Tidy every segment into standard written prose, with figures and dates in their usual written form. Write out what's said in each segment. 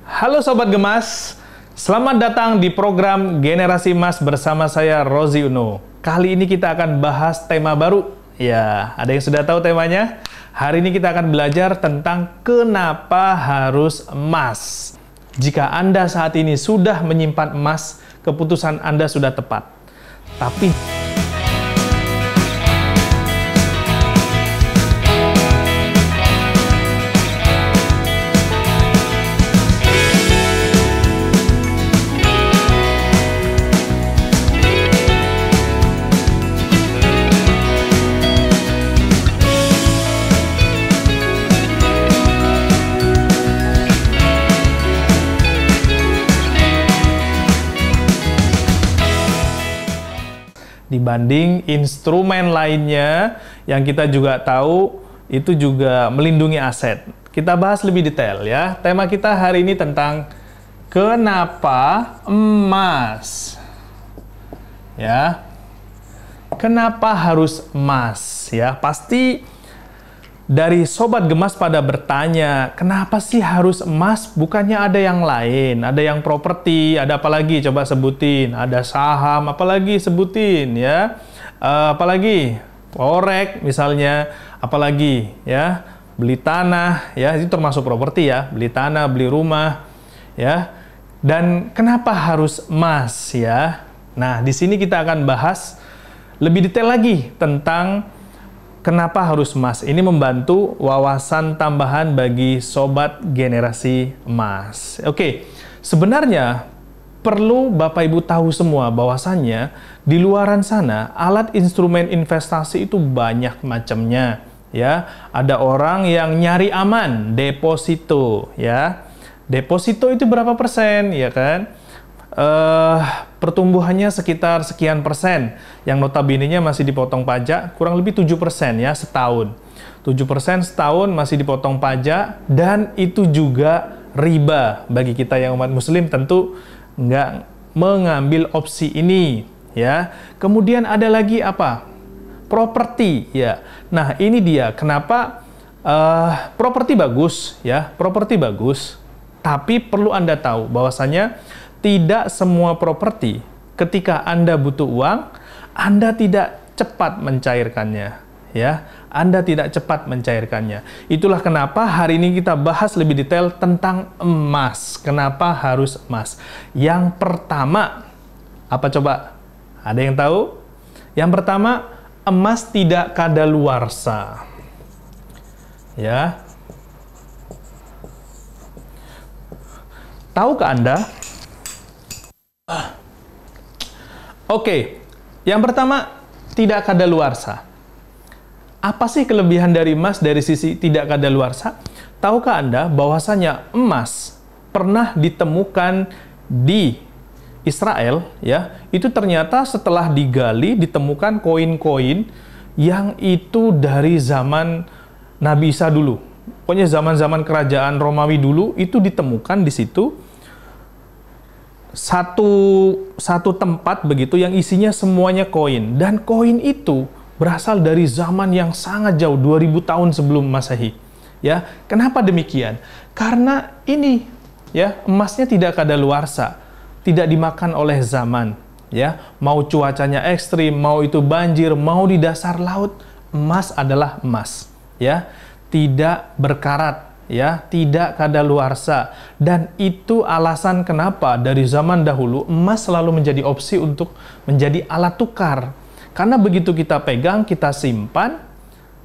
Halo Sobat Gemas, selamat datang di program Generasi Emas bersama saya Rozi Uno. Kali ini kita akan bahas tema baru. Ya, ada yang sudah tahu temanya? Hari ini kita akan belajar tentang kenapa harus emas. Jika Anda saat ini sudah menyimpan emas, keputusan Anda sudah tepat. Tapi dibanding instrumen lainnya yang kita juga tahu itu juga melindungi aset. Kita bahas lebih detail ya. Tema kita hari ini tentang kenapa emas. Ya. Kenapa harus emas ya? Pasti dari Sobat Gemas pada bertanya, kenapa sih harus emas? Bukannya ada yang lain, ada yang properti, ada apa lagi? Coba sebutin. Ada saham, apalagi sebutin ya. Apalagi forex misalnya, apalagi ya. Beli tanah ya, itu termasuk properti ya. Beli tanah, beli rumah ya. Dan kenapa harus emas ya? Nah, di sini kita akan bahas lebih detail lagi tentang kenapa harus emas. Ini membantu wawasan tambahan bagi Sobat Generasi Emas. Oke, sebenarnya perlu Bapak Ibu tahu semua bahwasannya di luaran sana alat instrumen investasi itu banyak macamnya. Ya, ada orang yang nyari aman, deposito. Ya, deposito itu berapa persen, ya kan? Pertumbuhannya sekitar sekian persen, yang notabene-nya masih dipotong pajak, kurang lebih 7% ya setahun. 7% setahun masih dipotong pajak, dan itu juga riba. Bagi kita yang umat muslim tentu nggak mengambil opsi ini ya. Kemudian ada lagi apa? Properti ya. Nah, ini dia kenapa properti bagus ya, properti bagus, tapi perlu Anda tahu bahwasanya tidak semua properti ketika Anda butuh uang, Anda tidak cepat mencairkannya. Ya, Anda tidak cepat mencairkannya. Itulah kenapa hari ini kita bahas lebih detail tentang emas. Kenapa harus emas? Yang pertama, apa coba? Ada yang tahu? Yang pertama, emas tidak kadaluarsa. Ya. Tahukah Anda? Oke, yang pertama, tidak kadaluarsa. Apa sih kelebihan dari emas dari sisi tidak kadaluarsa? Tahukah Anda bahwasanya emas pernah ditemukan di Israel ya? Itu ternyata setelah digali ditemukan koin-koin yang itu dari zaman Nabi Isa dulu. Pokoknya zaman-zaman kerajaan Romawi dulu itu ditemukan di situ. Satu tempat begitu yang isinya semuanya koin, dan koin itu berasal dari zaman yang sangat jauh, 2000 tahun sebelum Masehi. Ya, kenapa demikian? Karena ini ya, emasnya tidak kadaluarsa, tidak dimakan oleh zaman, ya. Mau cuacanya ekstrim, mau itu banjir, mau di dasar laut, emas adalah emas, ya. Tidak berkarat, ya, tidak kadaluarsa. Dan itu alasan kenapa dari zaman dahulu emas selalu menjadi opsi untuk menjadi alat tukar. Karena begitu kita pegang, kita simpan,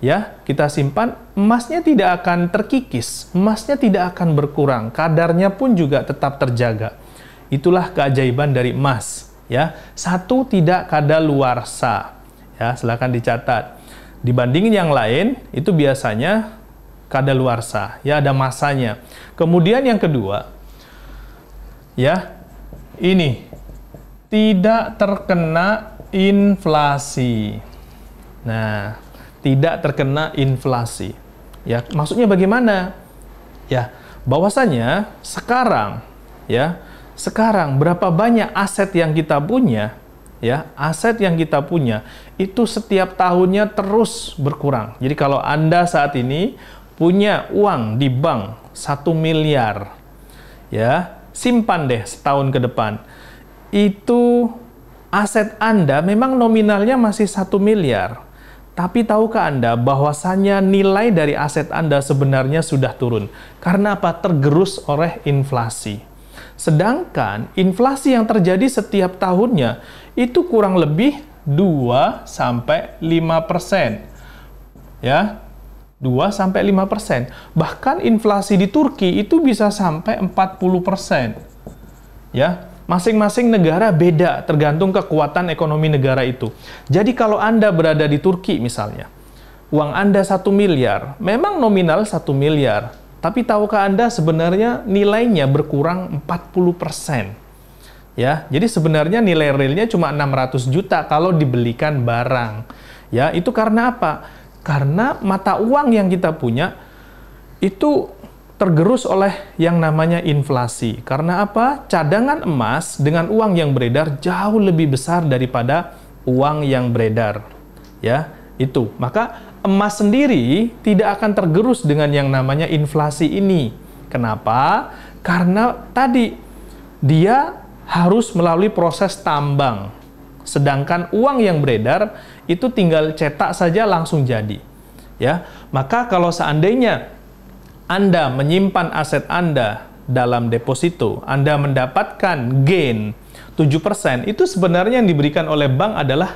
ya, kita simpan, emasnya tidak akan terkikis, emasnya tidak akan berkurang, kadarnya pun juga tetap terjaga. Itulah keajaiban dari emas, ya. Satu, tidak kadaluarsa. Ya, silakan dicatat. Dibandingin yang lain, itu biasanya kadaluarsa, ya, ada masanya. Kemudian yang kedua, ya, ini tidak terkena inflasi. Nah, tidak terkena inflasi. Ya, maksudnya bagaimana? Ya, bahwasanya sekarang, ya, sekarang berapa banyak aset yang kita punya, ya, aset yang kita punya itu setiap tahunnya terus berkurang. Jadi kalau Anda saat ini punya uang di bank 1 miliar, ya, simpan deh setahun ke depan. Itu aset Anda memang nominalnya masih 1 miliar. Tapi tahukah Anda bahwasannya nilai dari aset Anda sebenarnya sudah turun? Karena apa? Tergerus oleh inflasi. Sedangkan inflasi yang terjadi setiap tahunnya itu kurang lebih 2-5%. Ya, 2-5%. Bahkan inflasi di Turki itu bisa sampai 40%. Ya, masing-masing negara beda, tergantung kekuatan ekonomi negara itu. Jadi kalau Anda berada di Turki misalnya, uang Anda 1 miliar, memang nominal 1 miliar, tapi tahukah Anda sebenarnya nilainya berkurang 40%. Ya, jadi sebenarnya nilai realnya cuma 600 juta kalau dibelikan barang. Ya, itu karena apa? Karena mata uang yang kita punya itu tergerus oleh yang namanya inflasi. Karena apa? Cadangan emas dengan uang yang beredar jauh lebih besar daripada uang yang beredar. Ya, itu. Maka emas sendiri tidak akan tergerus dengan yang namanya inflasi ini. Kenapa? Karena tadi dia harus melalui proses tambang. Sedangkan uang yang beredar itu tinggal cetak saja langsung jadi. Ya, maka kalau seandainya Anda menyimpan aset Anda dalam deposito, Anda mendapatkan gain 7%, itu sebenarnya yang diberikan oleh bank adalah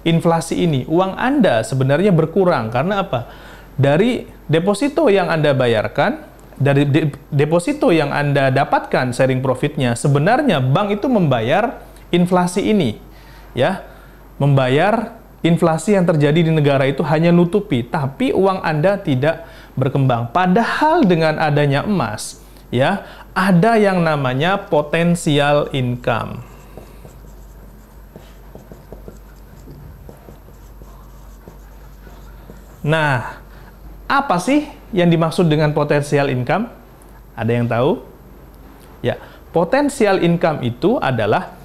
inflasi ini. Uang Anda sebenarnya berkurang. Karena apa? Dari deposito yang Anda bayarkan, dari deposito yang Anda dapatkan sharing profitnya, sebenarnya bank itu membayar inflasi ini. Ya, membayar inflasi yang terjadi di negara itu hanya nutupi, tapi uang Anda tidak berkembang. Padahal dengan adanya emas, ya, ada yang namanya potensial income. Nah, apa sih yang dimaksud dengan potensial income? Ada yang tahu? Ya, potensial income itu adalah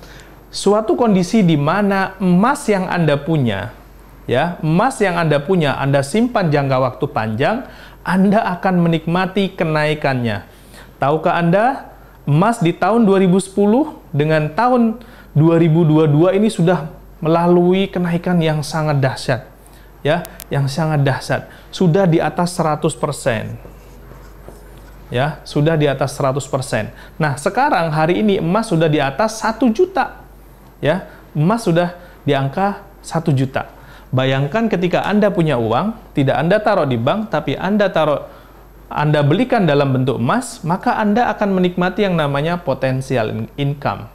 suatu kondisi di mana emas yang Anda punya, ya, emas yang Anda punya, Anda simpan jangka waktu panjang, Anda akan menikmati kenaikannya. Tahukah Anda, emas di tahun 2010 dengan tahun 2022 ini sudah melalui kenaikan yang sangat dahsyat. Ya, yang sangat dahsyat. Sudah di atas 100%. Ya, sudah di atas 100%. Nah, sekarang hari ini emas sudah di atas 1 juta. Ya, emas sudah di angka 1 juta. Bayangkan ketika Anda punya uang, tidak Anda taruh di bank, tapi Anda belikan dalam bentuk emas, maka Anda akan menikmati yang namanya potensial income.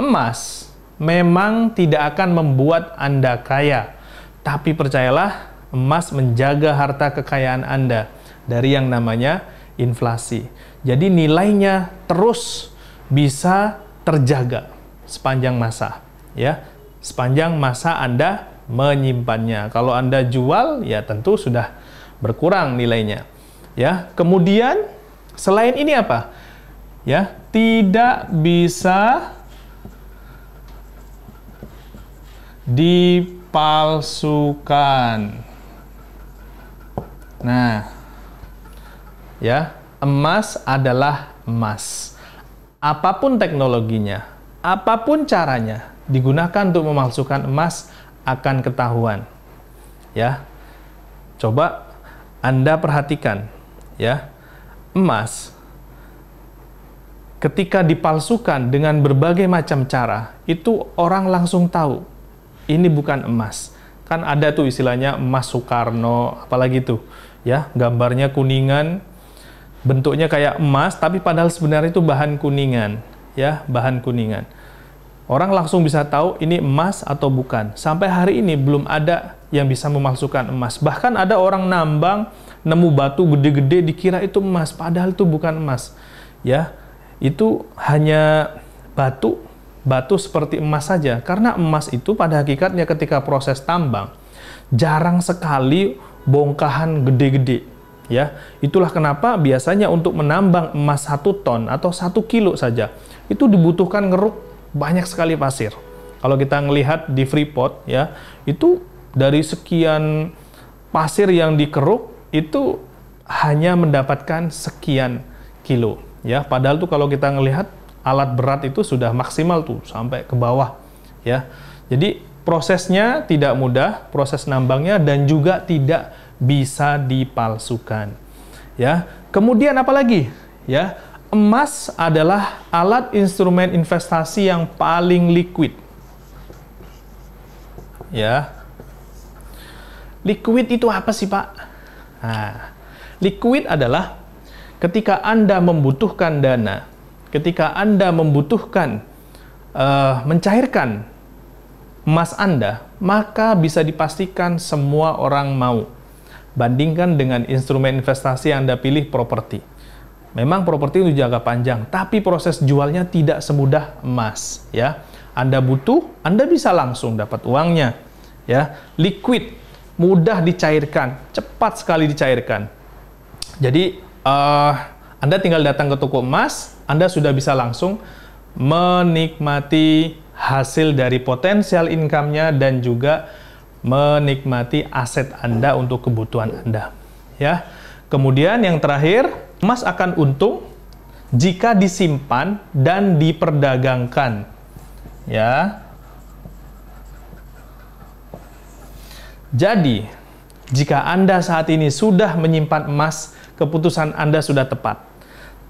Emas memang tidak akan membuat Anda kaya, tapi percayalah, emas menjaga harta kekayaan Anda dari yang namanya inflasi. Jadi nilainya terus bisa terjaga sepanjang masa, ya. Sepanjang masa Anda menyimpannya. Kalau Anda jual, ya tentu sudah berkurang nilainya. Ya, kemudian selain ini apa? Ya, tidak bisa dipalsukan. Nah, ya, emas adalah emas. Apapun teknologinya, apapun caranya, digunakan untuk memalsukan emas akan ketahuan. Ya, coba Anda perhatikan, ya, emas ketika dipalsukan dengan berbagai macam cara, itu orang langsung tahu ini bukan emas. Kan ada tuh istilahnya emas Soekarno, apalagi tuh, ya, gambarnya kuningan, bentuknya kayak emas, tapi padahal sebenarnya itu bahan kuningan, ya, bahan kuningan. Orang langsung bisa tahu ini emas atau bukan. Sampai hari ini belum ada yang bisa memalsukan emas. Bahkan ada orang nambang, nemu batu gede-gede dikira itu emas, padahal itu bukan emas. Ya, itu hanya batu seperti emas saja. Karena emas itu pada hakikatnya ketika proses tambang jarang sekali bongkahan gede-gede. Ya, itulah kenapa biasanya untuk menambang emas 1 ton atau 1 kilo saja itu dibutuhkan ngeruk banyak sekali pasir. Kalau kita ngelihat di Freeport, ya, itu dari sekian pasir yang dikeruk itu hanya mendapatkan sekian kilo. ya. Padahal tuh kalau kita ngelihat alat berat itu sudah maksimal tuh sampai ke bawah, ya. Jadi prosesnya tidak mudah, proses nambangnya, dan juga tidak bisa dipalsukan, ya. Kemudian apa lagi, ya? Emas adalah alat instrumen investasi yang paling liquid, ya. Liquid itu apa sih, Pak? Nah, liquid adalah ketika Anda membutuhkan dana, ketika Anda membutuhkan mencairkan emas Anda, maka bisa dipastikan semua orang mau. Bandingkan dengan instrumen investasi yang Anda pilih, properti. Memang properti itu jangka panjang, tapi proses jualnya tidak semudah emas, ya. Anda butuh, Anda bisa langsung dapat uangnya, ya. Liquid, mudah dicairkan, cepat sekali dicairkan. Jadi Anda tinggal datang ke toko emas, Anda sudah bisa langsung menikmati hasil dari potensial income-nya dan juga menikmati aset Anda untuk kebutuhan Anda, ya. Kemudian yang terakhir, emas akan untung jika disimpan dan diperdagangkan, ya. Jadi, jika Anda saat ini sudah menyimpan emas, keputusan Anda sudah tepat.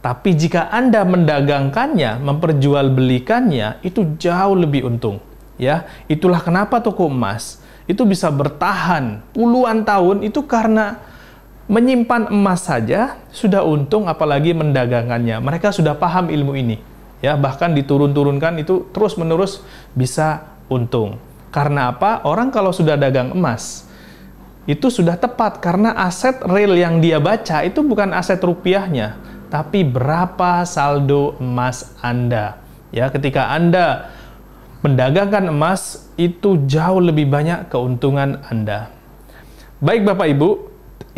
Tapi jika Anda mendagangkannya, memperjualbelikannya, itu jauh lebih untung, ya. Itulah kenapa toko emas itu bisa bertahan puluhan tahun, itu karena menyimpan emas saja sudah untung, apalagi mendagangkannya. Mereka sudah paham ilmu ini, ya. Bahkan diturun-turunkan itu terus-menerus bisa untung. Karena apa? Orang kalau sudah dagang emas, itu sudah tepat, karena aset real yang dia baca itu bukan aset rupiahnya, tapi berapa saldo emas Anda. Ya, ketika Anda mendagangkan emas, itu jauh lebih banyak keuntungan Anda. Baik Bapak Ibu,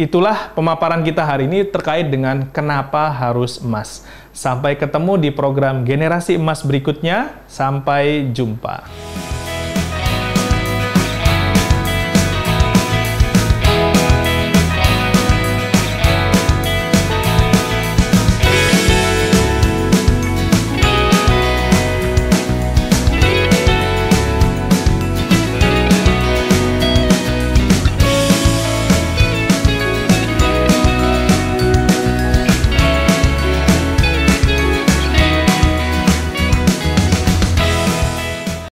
itulah pemaparan kita hari ini terkait dengan kenapa harus emas. Sampai ketemu di program Generasi Emas berikutnya. Sampai jumpa.